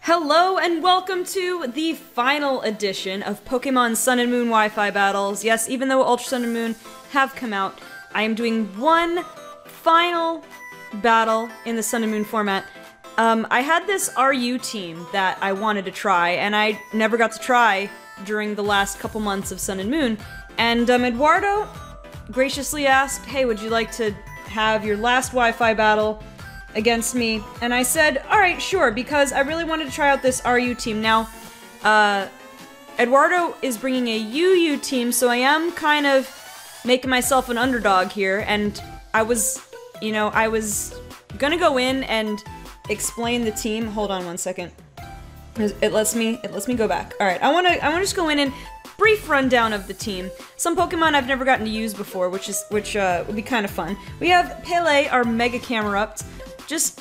Hello and welcome to the final edition of Pokemon Sun and Moon Wi-Fi battles. Yes, even though Ultra Sun and Moon have come out, I am doing one final battle in the Sun and Moon format. I had this RU team that I wanted to try, and I never got to try during the last couple months of Sun and Moon. And Eduardo graciously asked, hey, would you like to have your last Wi-Fi battle against me? And I said, alright, sure, because I really wanted to try out this RU team. Now, Eduardo is bringing a UU team, so I am kind of making myself an underdog here, and I was gonna go in and explain the team. Hold on one second. It lets me go back. Alright, I wanna just go in and brief rundown of the team. Some Pokemon I've never gotten to use before, which would be kind of fun. We have Pele, our Mega Camerupt. Just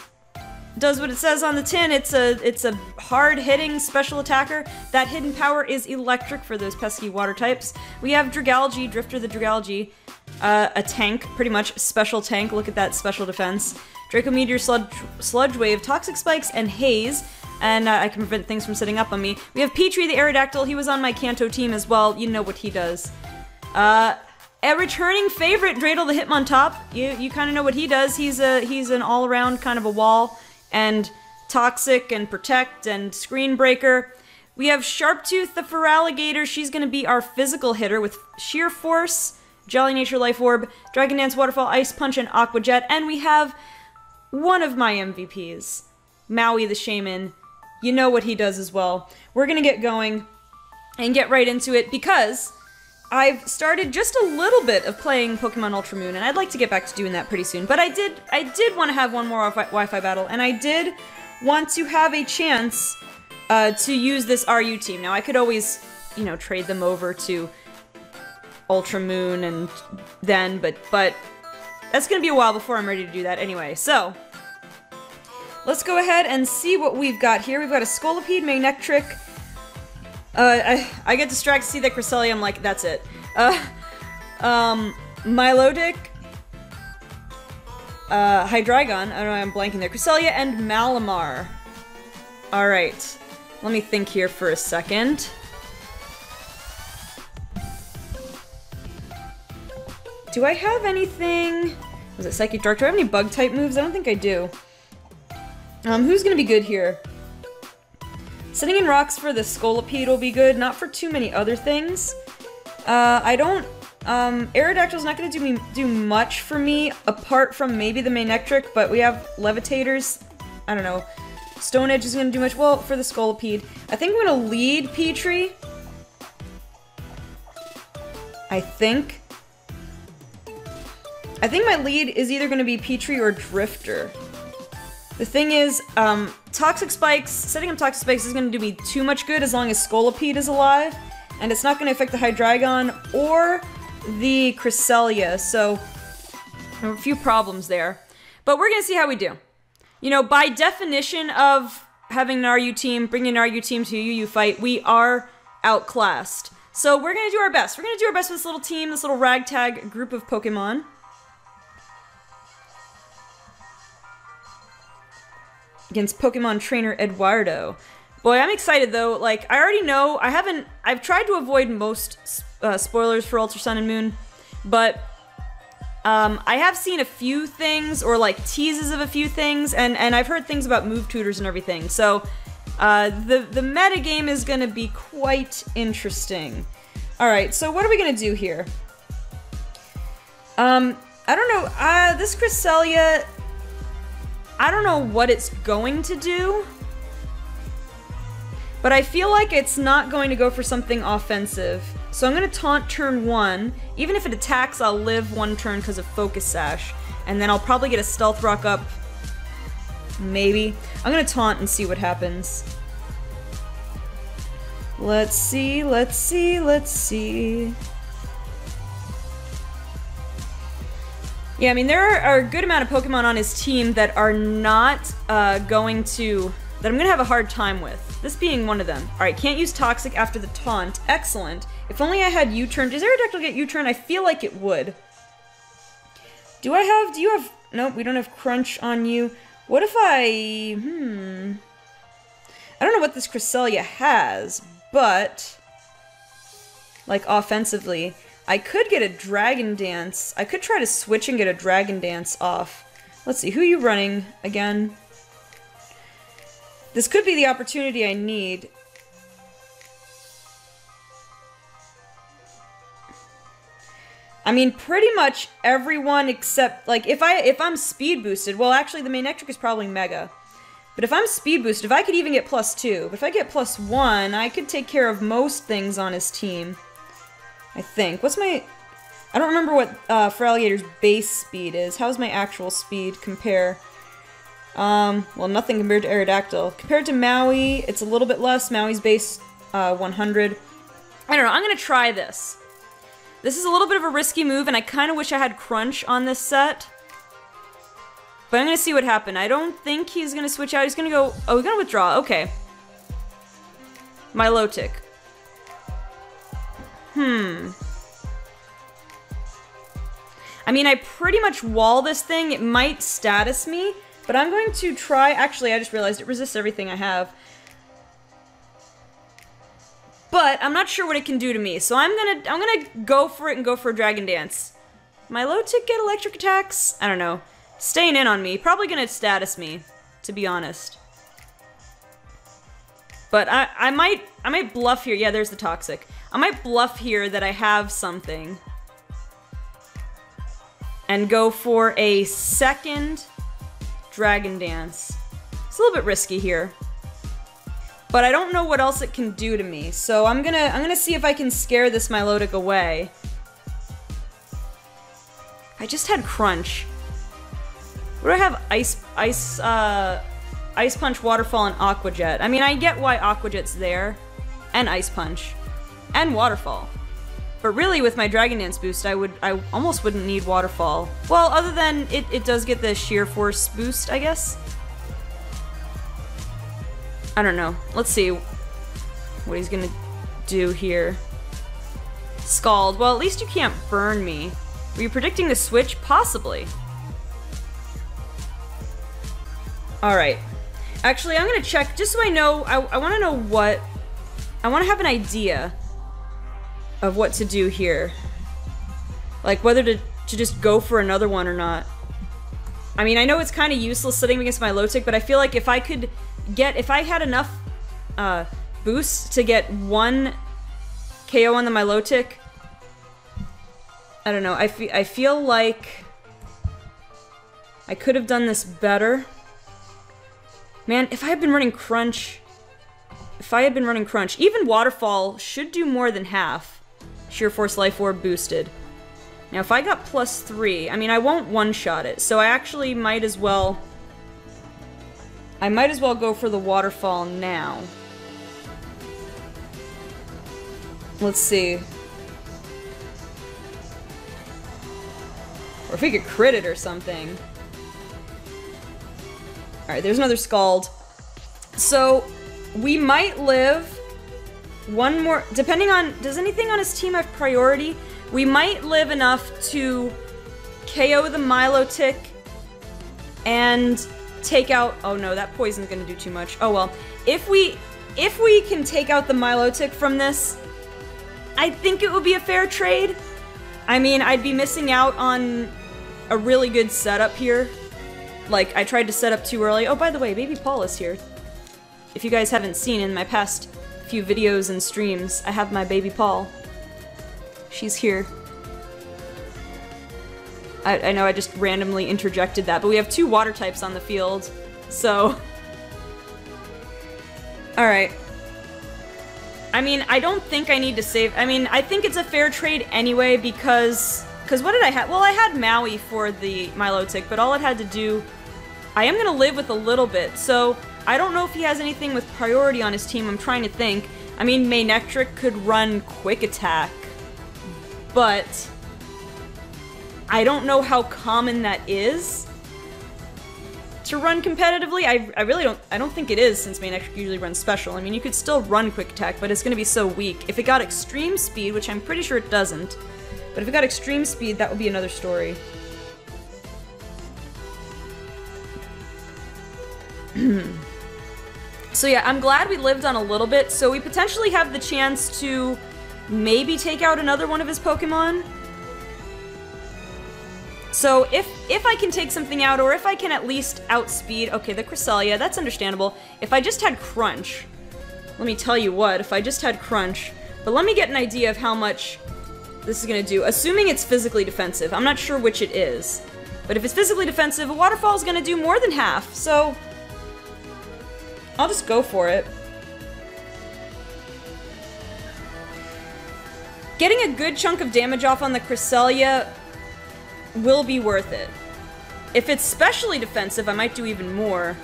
does what it says on the tin. It's a hard-hitting special attacker. That hidden power is electric for those pesky water types. We have Dragalge, Drifter the Dragalge, a tank, pretty much special tank. Look at that special defense. Draco Meteor, Sludge Wave, Toxic Spikes, and Haze. And I can prevent things from setting up on me. We have Petrie the Aerodactyl. He was on my Kanto team as well. You know what he does. A returning favorite, Dreidel the Hitmontop. You kind of know what he does. He's an all-around kind of a wall, and Toxic, and Protect, and Screen Breaker. We have Sharptooth the Feraligatr. She's gonna be our physical hitter with Sheer Force, Jolly Nature Life Orb, Dragon Dance, Waterfall, Ice Punch, and Aqua Jet. And we have one of my MVPs, Maui the Shaman. You know what he does as well. We're gonna get going and get right into it because I've started just a little bit of playing Pokemon Ultra Moon, and I'd like to get back to doing that pretty soon. But I did want to have one more Wi-Fi battle, and I did want to have a chance to use this RU team. Now, I could always, trade them over to Ultra Moon and then, but that's gonna be a while before I'm ready to do that anyway. So, let's go ahead and see what we've got here. We've got a Scolipede, Manectric. I get distracted to see that Cresselia, I'm like, that's it. Milotic, Hydreigon, I don't know, I'm blanking there, Cresselia, and Malamar. Alright, let me think here for a second. Do I have anything? Was it Psychic Dark? Do I have any Bug-type moves? I don't think I do. Who's gonna be good here? Sitting in rocks for the Scolipede will be good, not for too many other things. Aerodactyl's not gonna do much for me, apart from maybe the Manectric, but we have Levitators. I don't know. Stone Edge is gonna do much, well, for the Scolipede. I think I'm gonna lead Petrie. I think my lead is either gonna be Petrie or Drifter. The thing is, Toxic Spikes, setting up Toxic Spikes is going to do me too much good as long as Scolipede is alive, and it's not going to affect the Hydreigon or the Cresselia, so there are a few problems there. But we're going to see how we do. By definition of having an RU team, bringing an RU team to a UU fight, we are outclassed. So we're going to do our best. We're going to do our best with this little team, this little ragtag group of Pokemon. Against Pokemon trainer Eduardo. Boy, I'm excited though. Like, I already know, I've tried to avoid most spoilers for Ultra Sun and Moon, but I have seen a few things, or like teases of a few things, and I've heard things about move tutors and everything, so the meta game is gonna be quite interesting. Alright, so what are we gonna do here? I don't know, this Cresselia, I don't know what it's going to do, but I feel like it's not going to go for something offensive. So I'm going to taunt turn 1. Even if it attacks, I'll live one turn because of Focus Sash. And then I'll probably get a Stealth Rock up. Maybe. I'm going to taunt and see what happens. Let's see. Yeah, I mean, there are a good amount of Pokemon on his team that are not that I'm going to have a hard time with. This being one of them. Alright, can't use Toxic after the taunt. Excellent. If only I had U-turn. Does Aerodactyl get U-turn? I feel like it would. Do you have... Nope, we don't have Crunch on you. What if I... I don't know what this Cresselia has, but like offensively, I could get a Dragon Dance. I could try to switch and get a Dragon Dance off. Let's see, who are you running again? This could be the opportunity I need. I mean, pretty much everyone except, like, if I'm speed boosted, well, actually, the Manectric is probably Mega. But if I'm speed boosted, if I could even get +2, but if I get +1, I could take care of most things on his team. I think. What's my... I don't remember what Feraligator's base speed is. How's my actual speed compare? Well, nothing compared to Aerodactyl. Compared to Maui, it's a little bit less. Maui's base, 100. I don't know, I'm gonna try this. This is a little bit of a risky move, and I kind of wish I had Crunch on this set. But I'm gonna see what happened. I don't think he's gonna switch out. He's gonna go... Oh, he's gonna withdraw. Okay. Milotic. I mean, I pretty much wall this thing. It might status me, but I'm going to try... Actually, I just realized it resists everything I have. But I'm not sure what it can do to me, so I'm gonna go for it and go for a Dragon Dance. Milotic get electric attacks? I don't know. Staying in on me. Probably gonna status me, to be honest. But I might bluff here. Yeah, there's the Toxic. I might bluff here that I have something. And go for a second Dragon Dance. It's a little bit risky here. But I don't know what else it can do to me, so I'm gonna see if I can scare this Milotic away. I just had Crunch. What do I have? Ice Punch, Waterfall, and Aqua Jet. I mean, I get why Aqua Jet's there, and Ice Punch, and Waterfall. But really, with my Dragon Dance boost, I almost wouldn't need Waterfall. Well, other than it does get the Sheer Force boost, I guess. I don't know. Let's see what he's gonna do here. Scald. Well, at least you can't burn me. Were you predicting the switch? Possibly. Alright. Actually, I'm gonna check, just so I know, I wanna know what... I wanna have an idea of what to do here. Like, whether to just go for another one or not. I mean, I know it's kind of useless sitting against my Milotic, but I feel like if I could get... If I had enough boosts to get one KO on the Milotic... I don't know, I feel like I could have done this better. Man, if I had been running Crunch... even Waterfall should do more than half. Sheer Force Life Orb boosted. Now, if I got +3, I mean, I won't one-shot it, so I actually might as well... I might as well go for the Waterfall now. Let's see. Or if we could crit it or something. Alright, there's another Scald. So, we might live one more... Depending on... Does anything on his team have priority? We might live enough to KO the Milotic and take out... Oh no, that poison's gonna do too much. Oh well. If we can take out the Milotic from this, I think it would be a fair trade. I mean, I'd be missing out on a really good setup here. Like, I tried to set up too early. Oh, by the way, Baby Paul is here. If you guys haven't seen in my past few videos and streams, I have my Baby Paul. She's here. I know I just randomly interjected that, but we have 2 water types on the field, so... Alright. I mean, I don't think I need to save... I mean, I think it's a fair trade anyway, because what did I have? Well, I had Maui for the Milotic, but all it had to do... I am gonna live with a little bit, so... I don't know if he has anything with priority on his team, I'm trying to think. I mean, Manectric could run Quick Attack, but... I don't know how common that is to run competitively. I really don't... I don't think it is, since Manectric usually runs Special. I mean, you could still run Quick Attack, but it's gonna be so weak. If it got Extreme Speed, which I'm pretty sure it doesn't, but if it got Extreme Speed, that would be another story. So yeah, I'm glad we lived on a little bit, so we potentially have the chance to maybe take out another one of his Pokemon. So if I can take something out, or if I can at least outspeed... Okay, the Cresselia, that's understandable. If I just had Crunch... Let me tell you what, if I just had Crunch... But let me get an idea of how much this is gonna do. Assuming it's physically defensive. I'm not sure which it is. But if it's physically defensive, a Waterfall is gonna do more than half, so... I'll just go for it. Getting a good chunk of damage off on the Cresselia will be worth it. If it's specially defensive, I might do even more.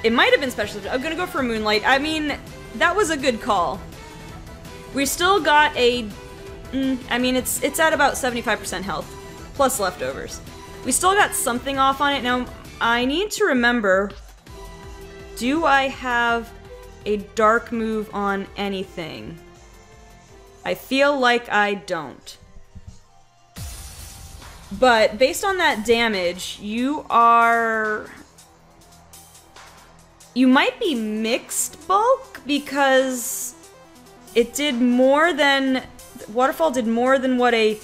It might have been specially... I'm gonna go for a Moonlight. I mean, that was a good call. We still got a... I mean, it's at about 75% health, plus leftovers. We still got something off on it. Now, I need to remember... Do I have a dark move on anything? I feel like I don't. But based on that damage, you are... You might be mixed bulk because it did more than... Waterfall did more than what a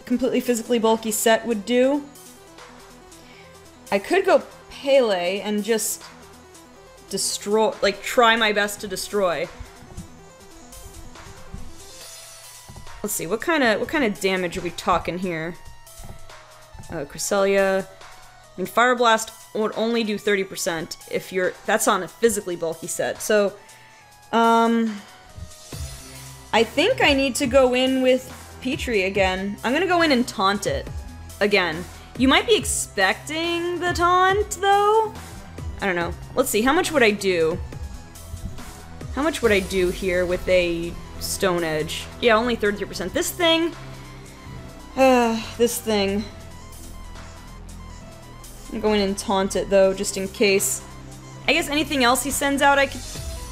completely physically bulky set would do. I could go Pele and just destroy, like try my best to destroy. Let's see, what kind of damage are we talking here? Cresselia. I mean, Fire Blast would only do 30% if you're... That's on a physically bulky set. So, I think I need to go in with Petrie again. I'm gonna go in and taunt it again. You might be expecting the taunt, though. I don't know. Let's see, how much would I do? How much would I do here with a Stone Edge? Yeah, only 33%. This thing... this thing... I'm going in and taunt it, though, just in case. I guess anything else he sends out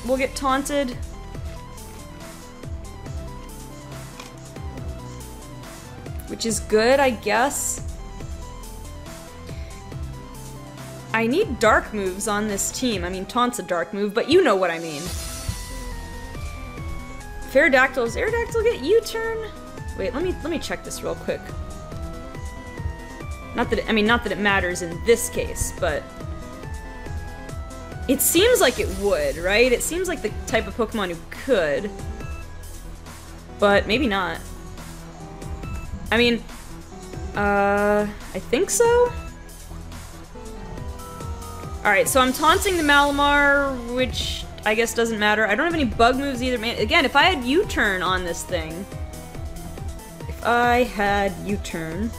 will get taunted. Which is good, I guess. I need dark moves on this team. I mean, taunt's a dark move, but you know what I mean. Pterodactyl, does Aerodactyl get U-turn? Wait, let me check this real quick. Not that it matters in this case, but it seems like it would, right? It seems like the type of Pokemon who could, but maybe not. I mean, I think so? Alright, so I'm taunting the Malamar, which I guess doesn't matter. I don't have any bug moves either. Man, again, if I had U-turn on this thing... If I had U-turn...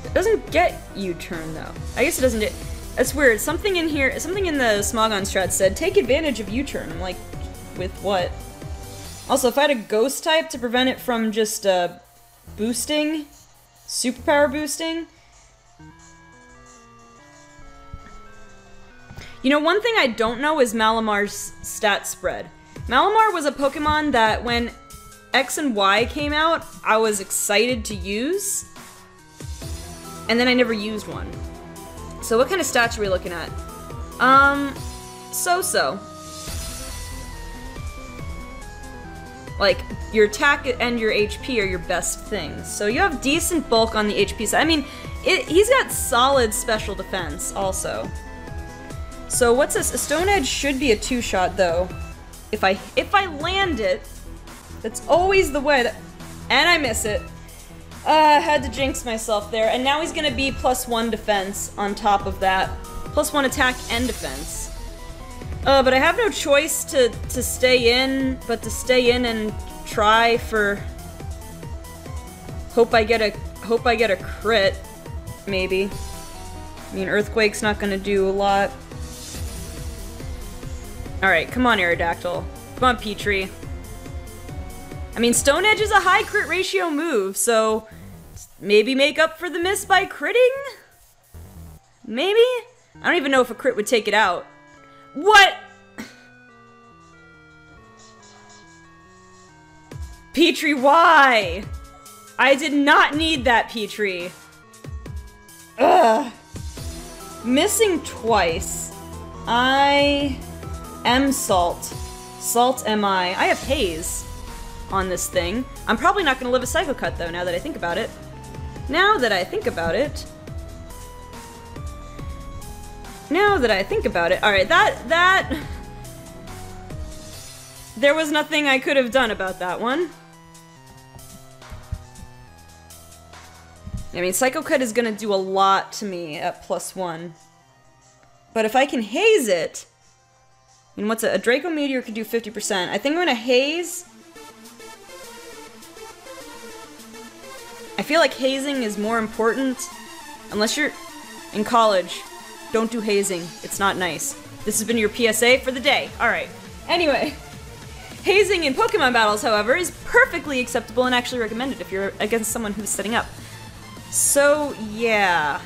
It doesn't get U-turn, though. I guess it doesn't get... That's weird. Something in here... Something in the Smogon strat said, take advantage of U-turn. I'm like, with what? Also, if I had a Ghost type to prevent it from just, boosting... Superpower boosting... You know, one thing I don't know is Malamar's stat spread. Malamar was a Pokemon that when X and Y came out, I was excited to use. And then I never used one. So what kind of stats are we looking at? So-so. Like, your attack and your HP are your best things. So you have decent bulk on the HP side. I mean, he's got solid special defense, also. So what's this? A Stone Edge should be a 2-shot, though. If I land it, that's always the way that... And I miss it. I had to jinx myself there. And now he's gonna be +1 defense on top of that. +1 attack and defense. But I have no choice to stay in, but to stay in and try for... Hope I get a crit, maybe. I mean, Earthquake's not gonna do a lot. Alright, come on, Aerodactyl. Come on, Petrie. I mean, Stone Edge is a high crit ratio move, so maybe make up for the miss by critting? Maybe? I don't even know if a crit would take it out. What? Petrie, why? I did not need that, Petrie. Ugh. Missing twice. I am Salt. Salt am I. I have Haze on this thing. I'm probably not gonna live a Psycho Cut though, now that I think about it. Now that I think about it. Alright, that... There was nothing I could have done about that one. I mean, Psycho Cut is gonna do a lot to me at +1. But if I can Haze it... I mean, what's it? A Draco Meteor could do 50%. I think I'm gonna Haze... I feel like hazing is more important. Unless you're in college, don't do hazing. It's not nice. This has been your PSA for the day. Alright. Anyway. Hazing in Pokemon battles, however, is perfectly acceptable and actually recommended if you're against someone who's setting up. So, yeah.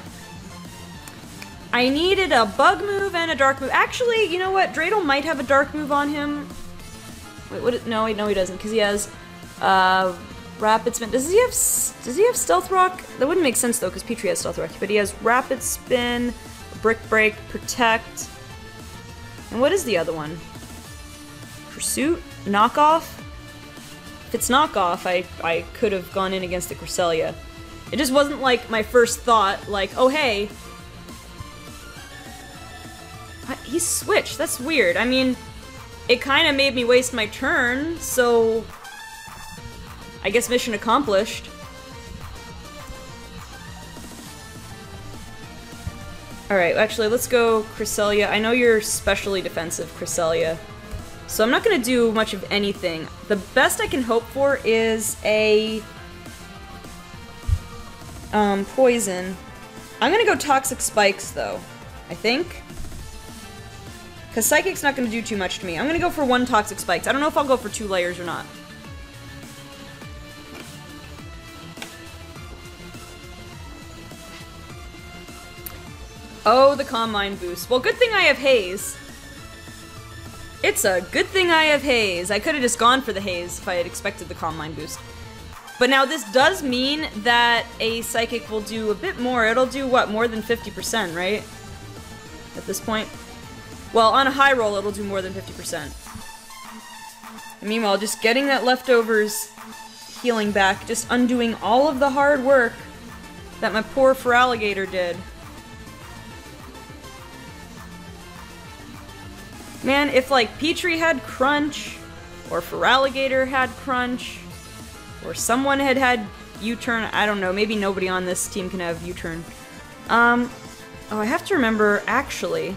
I needed a bug move and a dark move. Actually, you know what? Dreidel might have a dark move on him. Wait, what? No, wait, no, he doesn't, because he has Rapid Spin. Does he have Stealth Rock? That wouldn't make sense though, because Petrie has Stealth Rock. But he has Rapid Spin, Brick Break, Protect, and what is the other one? Pursuit? Knockoff? If it's Knockoff, I could have gone in against the Cresselia. It just wasn't like my first thought, like, oh hey. What? He switched. That's weird. I mean, it kind of made me waste my turn, so I guess mission accomplished. Alright, actually, let's go Cresselia. I know you're specially defensive, Cresselia. So I'm not gonna do much of anything. The best I can hope for is a... poison. I'm gonna go Toxic Spikes, though. I think. Because Psychic's not gonna do too much to me. I'm gonna go for 1 Toxic Spikes. I don't know if I'll go for 2 layers or not. Oh, the Calm Mind boost. Well, good thing I have Haze. It's a good thing I have Haze. I could have just gone for the Haze if I had expected the Calm Mind boost. But now this does mean that a Psychic will do a bit more. It'll do, what, more than 50%, right? At this point? Well, on a high roll, it'll do more than 50%. And meanwhile, just getting that leftovers healing back, just undoing all of the hard work that my poor Feraligatr did. Man, if, like, Petrie had Crunch, or Feraligatr had Crunch, or someone had U-turn, I don't know, maybe nobody on this team can have U-turn. Oh, I have to remember, actually,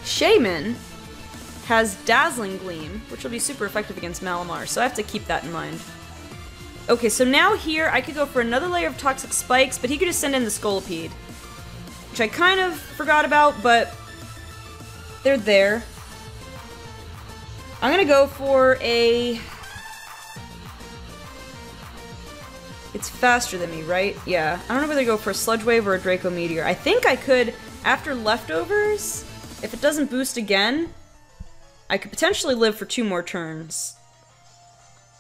Shaman has Dazzling Gleam, which will be super effective against Malamar, so I have to keep that in mind. Okay, so now here, I could go for another layer of Toxic Spikes, but he could just send in the Scolipede. Which I kind of forgot about, but they're there. I'm gonna go for a... It's faster than me, right? Yeah. I don't know whether to go for a Sludge Wave or a Draco Meteor. I think I could, after Leftovers, if it doesn't boost again, I could potentially live for 2 more turns.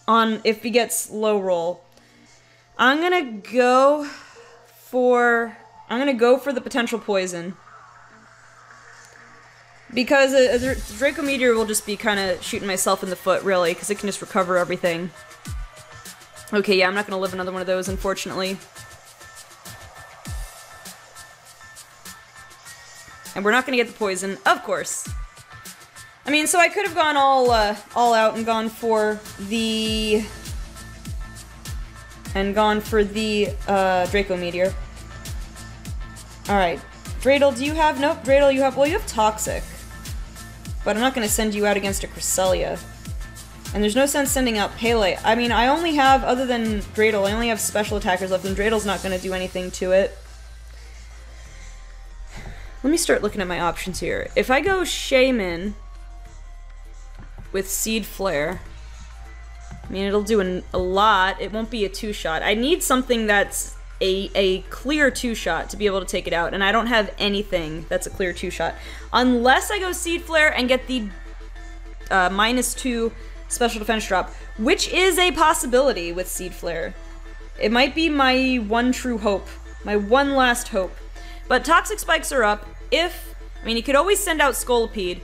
If he gets low roll. I'm gonna go for the potential poison. Because a Draco Meteor will just be kind of shooting myself in the foot, really, because it can just recover everything. Okay, yeah, I'm not going to live another one of those, unfortunately. And we're not going to get the poison, of course. I mean, so I could have gone all out and gone for the... Draco Meteor. Alright. Dreidel, do you have... Nope, Dreidel, you have... Well, you have Toxic. But I'm not going to send you out against a Cresselia. And there's no sense sending out Pele. I mean, I only have, other than Dreidel, I only have special attackers left, and Draidel's not going to do anything to it. Let me start looking at my options here. If I go Shaman with Seed Flare, I mean, it'll do a lot. It won't be a 2-shot. I need something that's a clear 2-shot to be able to take it out, and I don't have anything that's a clear 2-shot. Unless I go Seed Flare and get the -2 special defense drop, which is a possibility with Seed Flare. It might be my one true hope. My one last hope. But Toxic Spikes are up. I mean, he could always send out Scolipede.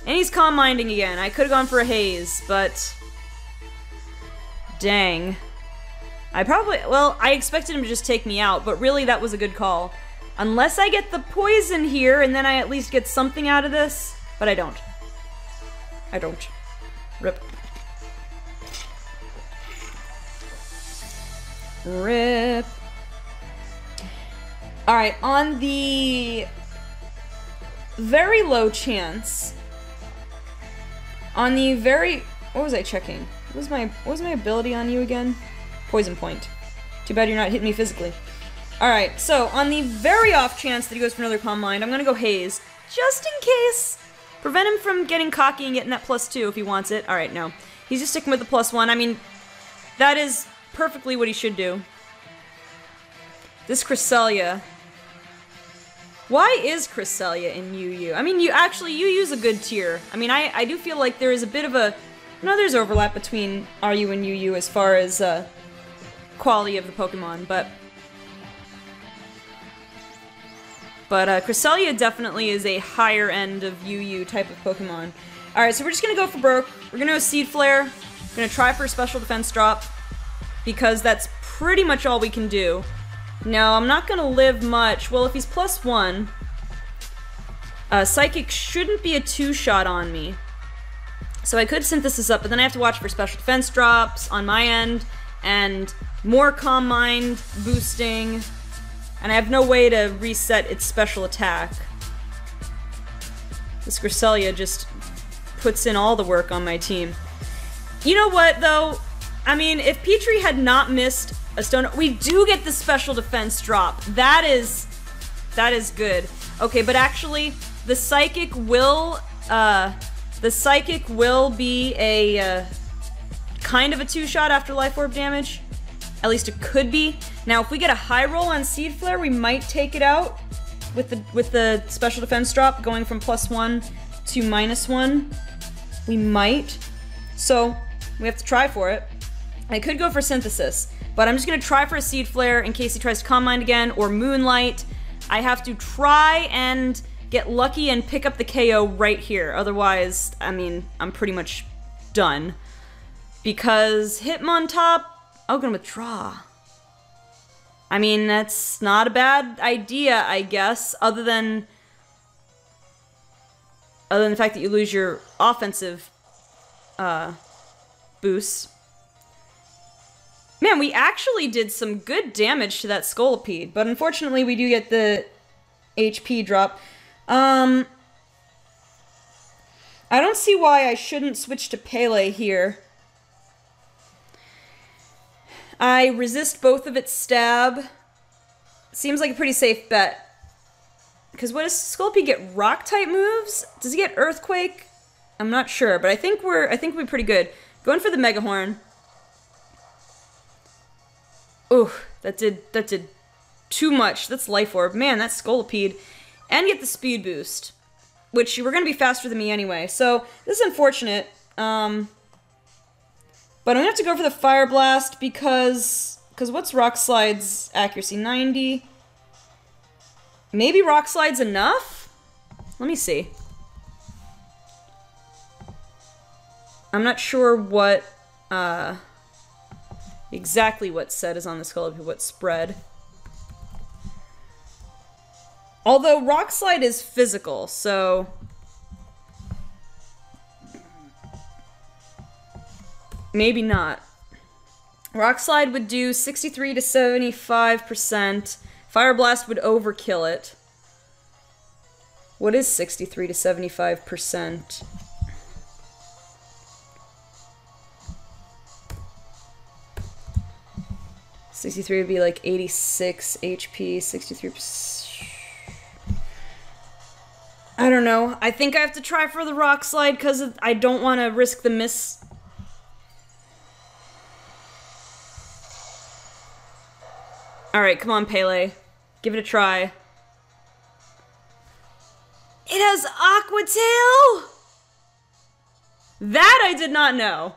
And he's Calm Minding again. I could've gone for a Haze, but... Dang. I expected him to just take me out, but really that was a good call. Unless I get the poison here, and then I at least get something out of this. But I don't. I don't. Rip. Rip. Alright, on the very low chance. On the very... What was I checking? What was my ability on you again? Poison point. Too bad you're not hitting me physically. Alright, so on the very off chance that he goes for another Calm Mind, I'm gonna go Haze. Just in case. Prevent him from getting cocky and getting that +2 if he wants it. Alright, no. He's just sticking with the +1. I mean, that is perfectly what he should do. This Cresselia. Why is Cresselia in UU? I mean, UU's a good tier. I mean, I do feel like there is a bit of a... No, there's overlap between RU and UU as far as, quality of the Pokemon, but Cresselia definitely is a higher end of UU type of Pokemon. Alright, so we're just gonna go for broke. We're gonna go Seed Flare. We're gonna try for a Special Defense drop, because that's pretty much all we can do. No, I'm not gonna live much. Well, if he's +1, Psychic shouldn't be a 2-shot on me. So I could Synthesis up, but then I have to watch for Special Defense drops on my end, and more Calm Mind boosting, and I have no way to reset its special attack. This Cresselia just puts in all the work on my team. You know what, though? I mean, if Petrie had not missed a stone... We do get the Special Defense drop. That is good. Okay, but actually, the Psychic will be a, kind of a 2-shot after Life Orb damage. At least it could be. Now, if we get a high roll on Seed Flare, we might take it out with the Special Defense drop going from +1 to -1. We might. So, we have to try for it. I could go for Synthesis, but I'm just gonna try for a Seed Flare in case he tries to Calm Mind again, or Moonlight. I have to try and get lucky and pick up the KO right here. Otherwise, I mean, I'm pretty much done. Because Hitmontop, I'm gonna withdraw. I mean, that's not a bad idea, I guess, other than the fact that you lose your offensive boosts. Man, we actually did some good damage to that Scolipede, but unfortunately we do get the HP drop. I don't see why I shouldn't switch to Pele here. I resist both of its stab. Seems like a pretty safe bet. Because what does Scolipede get? Rock-type moves? Does he get Earthquake? I'm not sure, but I think we're pretty good. Going for the Mega Horn. Ooh, that did too much. That's Life Orb. Man, that's Scolipede. And get the Speed Boost. Which, you were gonna be faster than me anyway. So, this is unfortunate. But I'm gonna have to go for the Fire Blast because what's Rock Slide's accuracy? 90? Maybe Rock Slide's enough? Let me see. I'm not sure what, exactly what set is on the Scolipede, what spread. Although Rock Slide is physical, so... maybe not. Rock Slide would do 63 to 75%. Fire Blast would overkill it. What is 63 to 75%? .63 would be like 86 HP, 63%. I don't know. I think I have to try for the Rock Slide because I don't want to risk the miss. Alright, come on, Pele. Give it a try. It has Aqua Tail! That I did not know.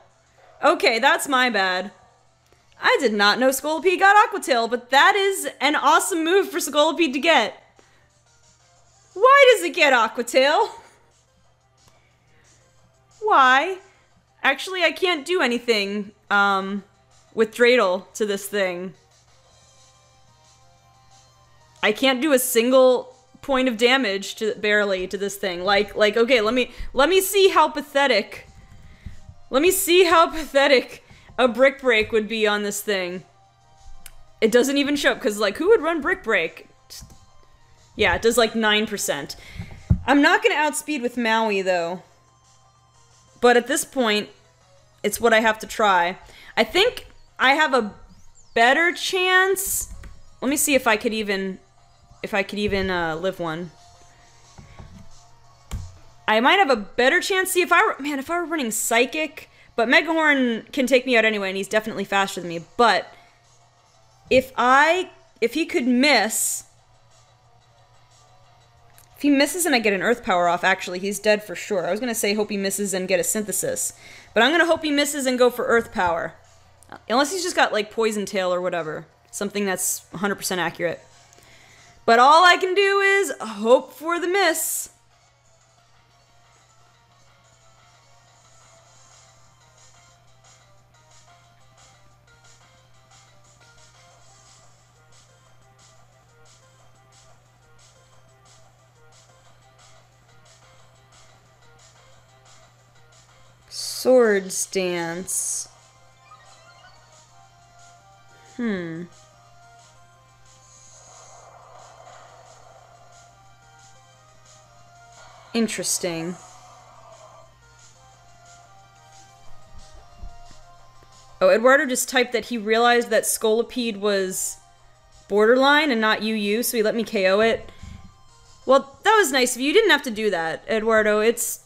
Okay, that's my bad. I did not know Scolipede got Aqua Tail, but that is an awesome move for Scolipede to get. Why does it get Aqua Tail? Why? Actually, I can't do anything, with Dreidel to this thing. I can't do a single point of damage barely to this thing. Like, okay, let me see how pathetic. Let me see how pathetic a Brick Break would be on this thing. It doesn't even show up, because, like, who would run Brick Break? Yeah, it does, like, 9%. I'm not gonna outspeed with Maui, though. But at this point, it's what I have to try. I think I have a better chance. Let me see if I could even live one. I might have a better chance. See, if I were running Psychic, but Megahorn can take me out anyway, and he's definitely faster than me. But if he could miss, if he misses and I get an Earth Power off, actually, he's dead for sure. I was gonna say hope he misses and get a Synthesis, but I'm gonna hope he misses and go for Earth Power. Unless he's just got, like, Poison Tail or whatever. Something that's 100% accurate. But all I can do is hope for the miss. Swords Dance. Interesting. Oh, Eduardo just typed that he realized that Scolipede was borderline and not UU, so he let me KO it. Well, that was nice of you. You didn't have to do that, Eduardo. It's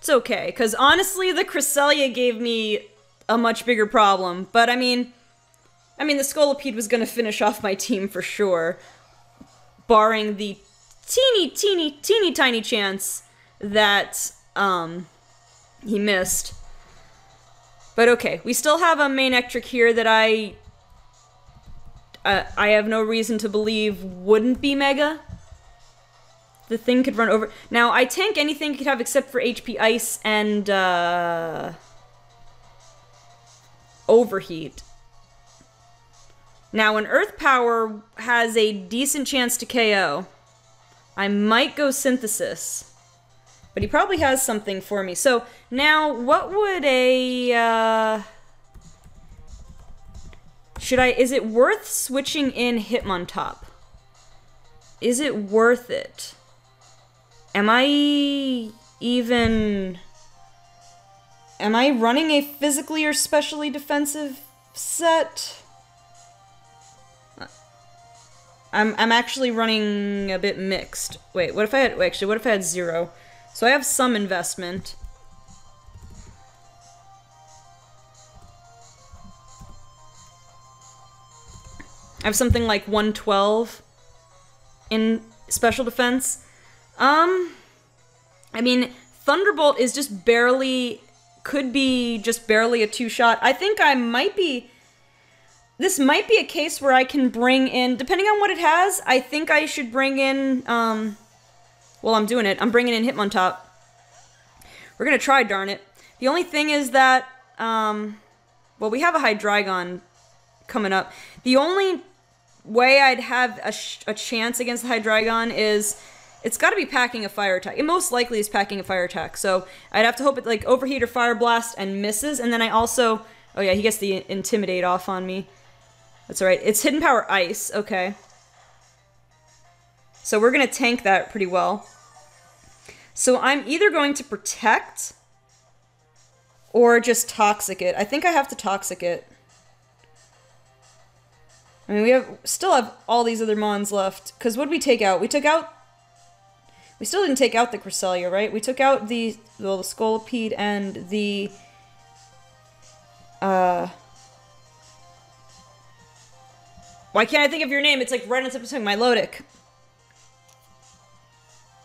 okay, because honestly, the Cresselia gave me a much bigger problem. But I mean, the Scolipede was going to finish off my team for sure, barring the teeny tiny chance that he missed. But okay, we still have a main Ectric here that I have no reason to believe wouldn't be Mega. The thing could run over. Now, I tank anything it could have except for HP Ice and Overheat. Now, an Earth Power has a decent chance to KO. I might go Synthesis. But he probably has something for me. So, now, what would a... Is it worth switching in Hitmontop? Is it worth it? Am I running a physically or specially defensive set? I'm actually running a bit mixed. Wait, what if I had 0? So I have some investment. I have something like 112 in special defense. I mean, Thunderbolt is just barely, could be just barely a 2-shot. I think I might be, this might be a case where I can bring in, depending on what it has, I think I should bring in, well, I'm doing it. I'm bringing in Hitmontop. We're gonna try, darn it. The only thing is that, well, we have a Hydreigon coming up. The only way I'd have a chance against the Hydreigon is, it's got to be packing a fire attack. It most likely is packing a fire attack, so I'd have to hope it, like, Overheat or Fire Blast and misses, and then I also... Oh yeah, he gets the Intimidate off on me. That's alright. It's Hidden Power Ice, okay. So we're gonna tank that pretty well. So I'm either going to Protect or just Toxic it. I think I have to Toxic it. I mean, we still have all these other Mons left. Because what did we take out? We still didn't take out the Cresselia, right? We took out the Scolipede and the... Why can't I think of your name? It's like right on top of my Lodic.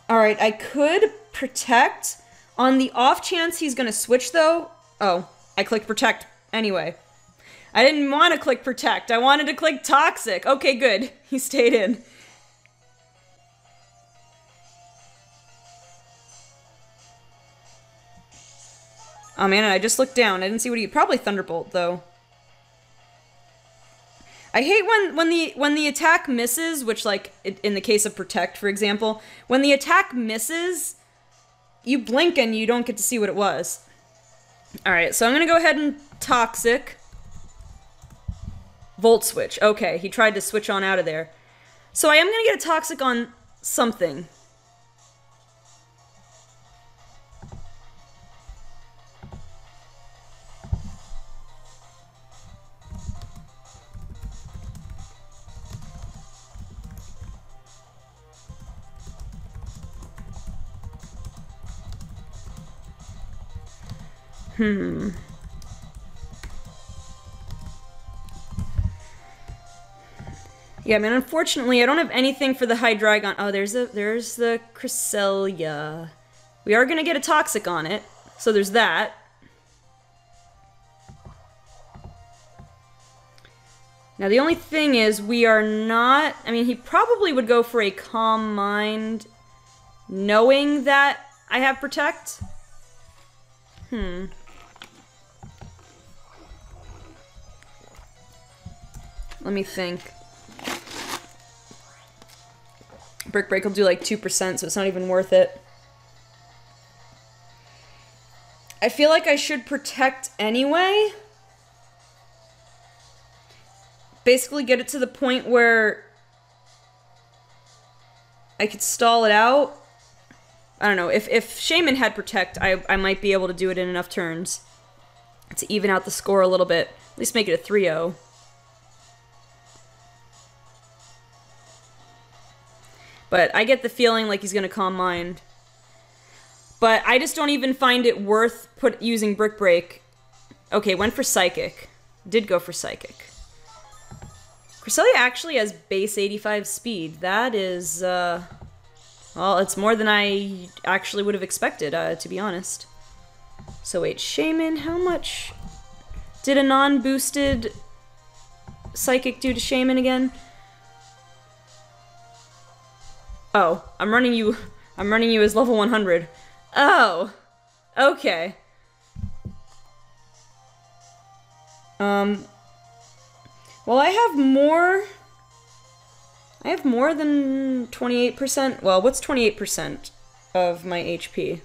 Alright, I could Protect. On the off chance he's gonna switch, though... Oh, I clicked Protect anyway. I didn't want to click protect. I wanted to click toxic. Okay, good. He stayed in. Oh man, I just looked down. I didn't see what he... Probably Thunderbolt, though. I hate when the attack misses, which, like, in the case of Protect, for example, when the attack misses, you blink and you don't get to see what it was. Alright, so I'm gonna go ahead and Toxic. Volt Switch. Okay, he tried to switch on out of there. So I am gonna get a Toxic on something. Yeah, I mean, unfortunately, I don't have anything for the Hydreigon. Oh, there's the Cresselia. We are gonna get a Toxic on it, so there's that. Now, the only thing is, we are not... I mean, he probably would go for a Calm Mind, knowing that I have Protect. Let me think. Brick Break will do like 2%, so it's not even worth it. I feel like I should Protect anyway. Basically get it to the point where I could stall it out. I don't know. If Shaman had Protect, I might be able to do it in enough turns to even out the score a little bit. At least make it a 3-0. But I get the feeling like he's gonna Calm Mind. But I just don't even find it worth using Brick Break. Okay, went for Psychic. Did go for Psychic. Cresselia actually has base 85 speed. That is, well, it's more than I actually would have expected, to be honest. So wait, Shaman, how much did a non-boosted Psychic do to Shaman again? Oh, I'm running you as level 100. Oh, okay. Well, I have more than 28%. Well, what's 28% of my HP?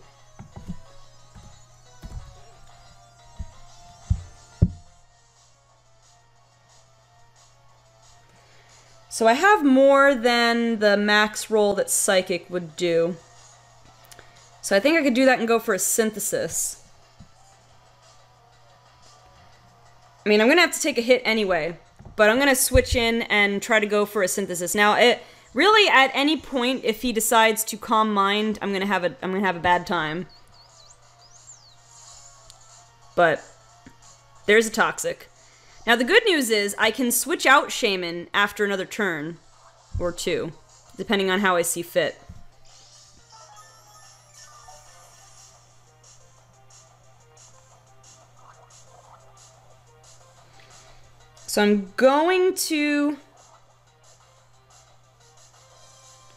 So I have more than the max roll that Psychic would do. So I think I could do that and go for a Synthesis. I mean, I'm gonna have to take a hit anyway, but I'm gonna switch in and try to go for a Synthesis. Now, really at any point, if he decides to Calm Mind, I'm gonna have a bad time. But there's a Toxic. Now, the good news is I can switch out Shaman after another turn, or two, depending on how I see fit. So I'm going to...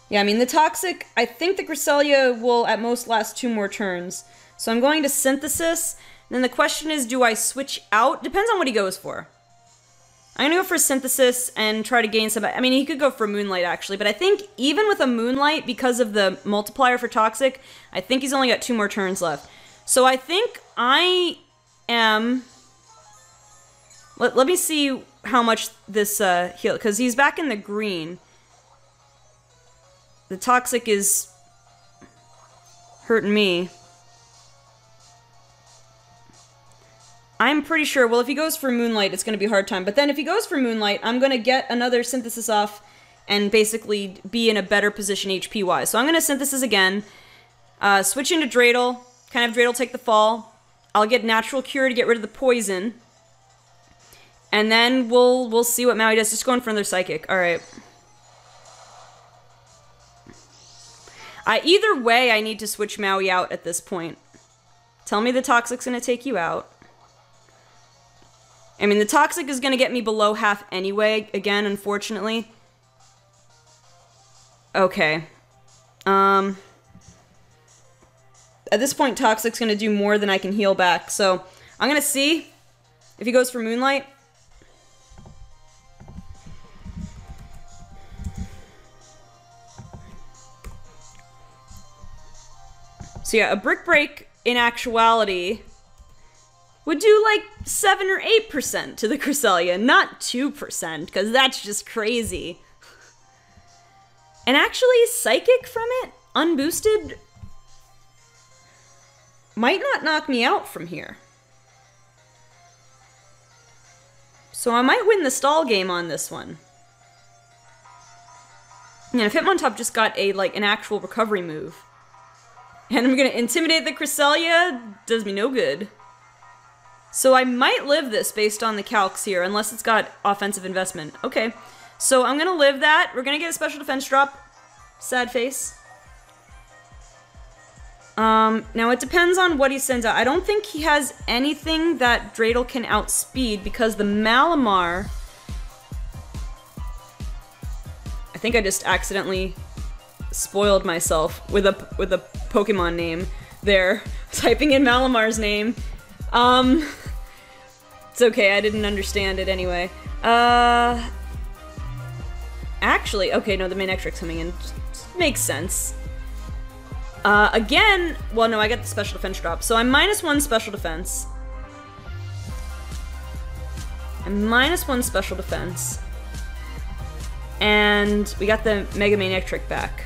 Yeah, I mean, the Toxic, I think the Cresselia will at most last 2 more turns. So I'm going to Synthesis, and then the question is, do I switch out? Depends on what he goes for. I'm gonna go for Synthesis and try to gain some... I mean, he could go for Moonlight, actually, but I think even with a Moonlight, because of the multiplier for Toxic, I think he's only got 2 more turns left. So I think I am... Let me see how much this heal... Because he's back in the green. The Toxic is hurting me. I'm pretty sure, well, if he goes for Moonlight, it's going to be a hard time. But then if he goes for Moonlight, I'm going to get another Synthesis off and basically be in a better position HP-wise. So I'm going to Synthesis again, switch into Dreidel, kind of Dreidel take the fall. I'll get Natural Cure to get rid of the poison. And then we'll see what Maui does. Just going for another Psychic. Alright. Either way, I need to switch Maui out at this point. Tell me the Toxic's going to take you out. I mean, the Toxic is gonna get me below half anyway, again, unfortunately. Okay. At this point, Toxic's gonna do more than I can heal back, so I'm gonna see if he goes for Moonlight. So yeah, a Brick Break, in actuality, would do like 7 or 8% to the Cresselia, not 2%, because that's just crazy. And actually, Psychic from it, unboosted, might not knock me out from here. So I might win the stall game on this one. And if Hitmontop just got a, like, an actual recovery move, and I'm gonna intimidate the Cresselia, does me no good. So I might live this based on the calcs here, unless it's got offensive investment. Okay, so I'm gonna live that. We're gonna get a special defense drop. Sad face. Now it depends on what he sends out. I don't think he has anything that Dreidel can outspeed, because the Malamar... I think I just accidentally spoiled myself with a Pokemon name there, typing in Malamar's name. It's okay, I didn't understand it anyway. Actually, okay, no, the main Ectric's coming in. Just makes sense. Again, well, no, I got the special defense drop, so I'm -1 special defense. I'm -1 special defense. And we got the Mega Maniac Trick back.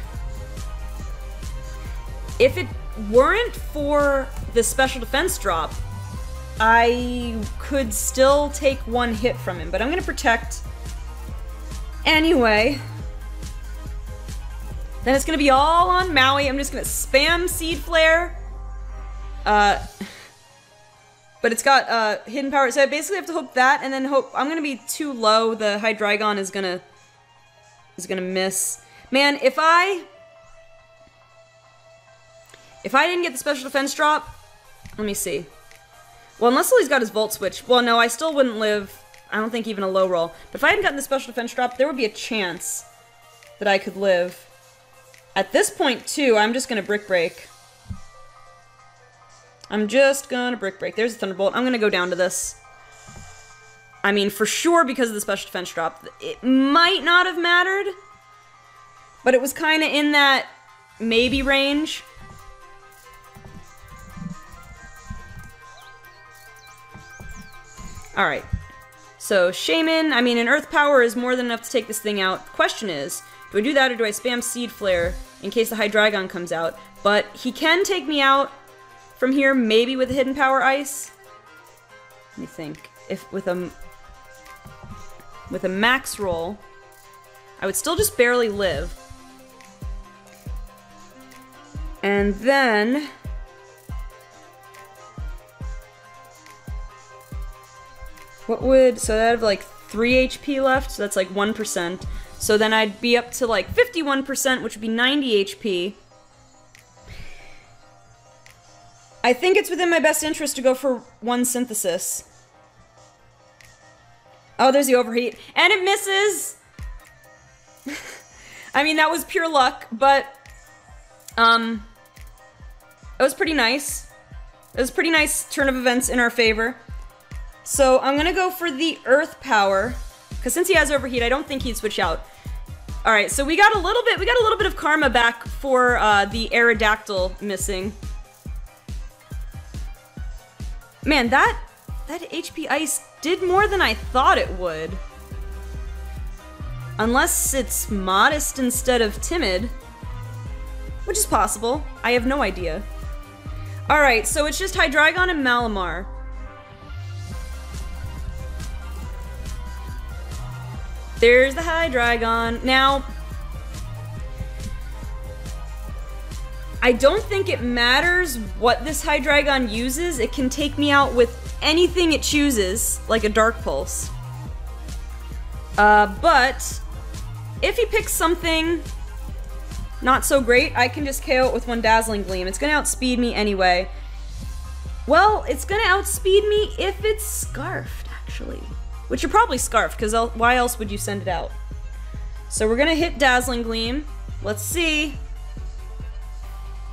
If it weren't for the special defense drop, I could still take 1 hit from him, but I'm gonna protect anyway. Then it's gonna be all on Maui. I'm just gonna spam Seed Flare. But it's got hidden power, so I basically have to hope that, and then hope I'm gonna be too low. The Hydreigon is gonna miss. Man, if I didn't get the special defense drop, let me see. Well, unless he's got his Volt Switch. Well, no, I still wouldn't live, I don't think, even a low roll. But if I hadn't gotten the special defense drop, there would be a chance that I could live. At this point, too, I'm just gonna Brick Break. I'm just gonna Brick Break. There's a Thunderbolt. I'm gonna go down to this. I mean, for sure, because of the special defense drop. It might not have mattered, but it was kind of in that maybe range. Alright, so Shaman, I mean, an Earth Power is more than enough to take this thing out. Question is, do I do that or do I spam Seed Flare in case the Hydreigon comes out? But he can take me out from here, maybe with a Hidden Power Ice. Let me think. If with a max roll, I would still just barely live. And then... what would... so I'd have like 3 HP left, so that's like 1%. So then I'd be up to like 51%, which would be 90 HP. I think it's within my best interest to go for 1 Synthesis. Oh, there's the Overheat. And it misses! I mean, that was pure luck, but... it was pretty nice. It was a pretty nice turn of events in our favor. So I'm gonna go for the Earth Power, because since he has Overheat, I don't think he'd switch out. All right, so we got a little bit of karma back for the Aerodactyl missing. Man, that HP Ice did more than I thought it would. Unless it's modest instead of timid, which is possible. I have no idea. All right, so it's just Hydreigon and Malamar. There's the Hydreigon. Now, I don't think it matters what this Hydreigon uses. It can take me out with anything it chooses, like a Dark Pulse. But if he picks something not so great, I can just KO it with 1 Dazzling Gleam. It's gonna outspeed me anyway. Well, it's gonna outspeed me if it's Scarfed, actually. potentially. Which are probably Scarf, because why else would you send it out? So we're gonna hit Dazzling Gleam. Let's see.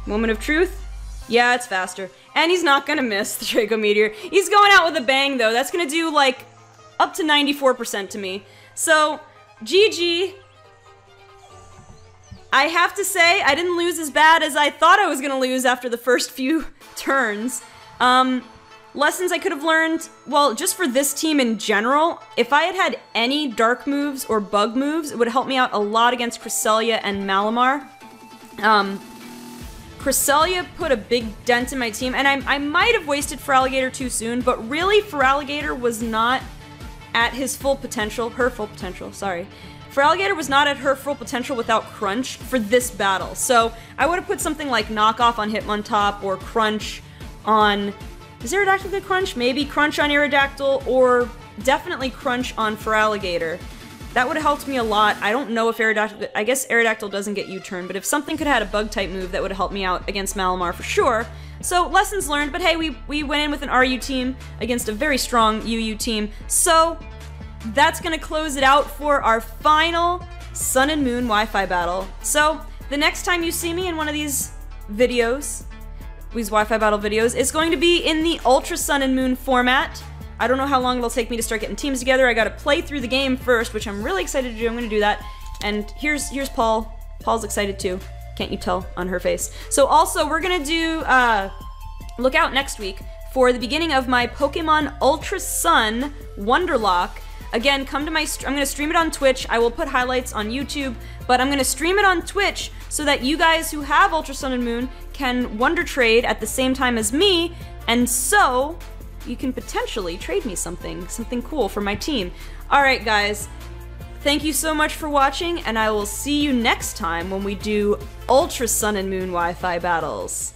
Moment of Truth. Yeah, it's faster. And he's not gonna miss the Draco Meteor. He's going out with a bang, though. That's gonna do, like, up to 94% to me. So, GG. I have to say, I didn't lose as bad as I thought I was gonna lose after the first few turns. Lessons I could have learned, well, just for this team in general, if I had had any dark moves or bug moves, it would help me out a lot against Cresselia and Malamar. Cresselia put a big dent in my team, and I might have wasted Feraligatr too soon, but really, Feraligatr was not at his full potential, her full potential, sorry. Feraligatr was not at her full potential without Crunch for this battle, so I would have put something like Knockoff on Hitmontop, or Crunch on... Is Aerodactyl good Crunch? Maybe Crunch on Aerodactyl, or definitely Crunch on Feraligatr. That would have helped me a lot. I don't know if Aerodactyl... I guess Aerodactyl doesn't get U-turn, but if something could have had a Bug-type move, that would have helped me out against Malamar for sure. So, lessons learned, but hey, we went in with an RU team against a very strong UU team. So, that's gonna close it out for our final Sun and Moon Wi-Fi battle. So, the next time you see me in one of these videos, these Wi-Fi battle videos, it's going to be in the Ultra Sun and Moon format. I don't know how long it'll take me to start getting teams together. I gotta play through the game first, which I'm really excited to do. I'm gonna do that. And here's Paul. Paul's excited too. Can't you tell on her face? So also, we're gonna do, look out next week for the beginning of my Pokemon Ultra Sun Wonderlock. Again, come to my, I'm gonna stream it on Twitch. I will put highlights on YouTube, but I'm gonna stream it on Twitch so that you guys who have Ultra Sun and Moon can Wonder Trade at the same time as me, and so you can potentially trade me something cool for my team. Alright guys, thank you so much for watching, and I will see you next time when we do Ultra Sun and Moon Wi-Fi battles.